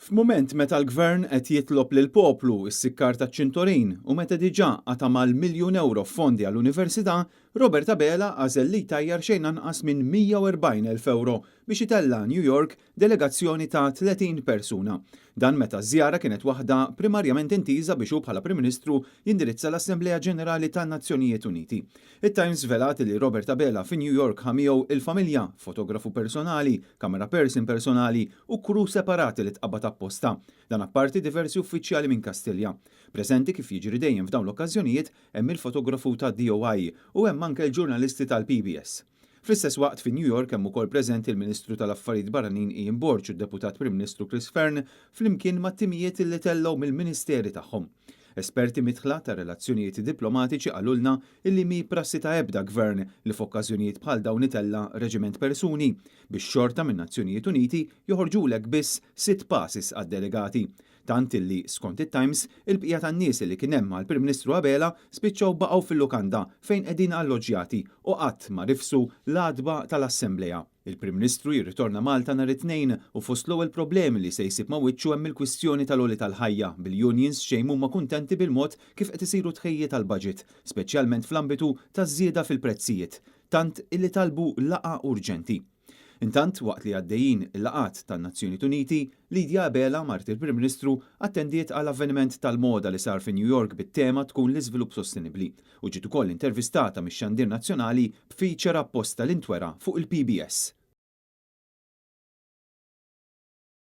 F'mument meta l-gvern qed jitlob lil poplu s-sikkar taċ-ċintorin u meta diġà għatamal miljun euro f'fondi għall-Università, Robert Abela għażel li jtajjar xejn anqas minn 140,000 euro biex itella' New York delegazzjoni ta' 30 persuna. Dan meta żjara kienet waħda primarjament intiża biex hu bħala Prim Ministru jindirizza l-Assembleja Ġenerali tan-Nazzjonijiet Uniti. It-Times velat li Robert Abela fi New York ħamiegħu il-familja, fotografu personali, camera person personali u kru separati li tqabad apposta. Dan apparti diversi uffiċjali minn Kastilja. Preżenti kif jiġri dejjem f'dawn l-okkażjonijiet hemm il-fotografu ta' DOI u hemm anke l-ġurnalisti tal-PBS. Fl-istess waqt fi New York hemm ukoll preżenti il-Ministru tal-Affarijiet Barranin Ian Borg u d-Deputat Prim Ministru Chris Fern flimkien mat-timijiet li tellgħu mill-Ministeri tagħhom. Esperti mitħla ta' relazzjonijiet diplomatiċi qalulna illi mi prassi ta' ebda gvern li f'okkażjonijiet bħal dawn itella reġiment persuni biex xorta minn Nazzjonijiet Uniti joħorġulek biss 6 passes għad-delegati. Tant illi skont it-Times il-bqija tan-nies li kien hemm mal-Prim Ministru Abela spiċċaw baqgħu fil-lukanda fejn qegħdin alloġġjati u qatt ma rifsu l-għadba tal-Assembleja. Il-Prim Ministru jirritorna Malta nhar it-tnejn u fost l-ewwel problemi li se jsib ma' wiċċu hemm il-kwistjoni tal-għoli tal-ħajja bil-unions xejn huma kuntenti bil-mod kif qed isiru tħejjiet tal-baġit, speċjalment fl-ambitu taż-żieda fil-prezzijiet, tant illi talbu laqgħa urġenti. Intant, waqt li għaddejjin il-laqat tan-Nazzjonijiet Uniti, Lydia Abela mart il-Prim Ministru attendiet għal avveniment tal-moda li sar fi New York bit-tema tkun l-iżvilupp sostenibbli u ġiet ukoll intervistata mix-Xandir Nazzjonali b'feature apposta l-intwera fuq il-PBS.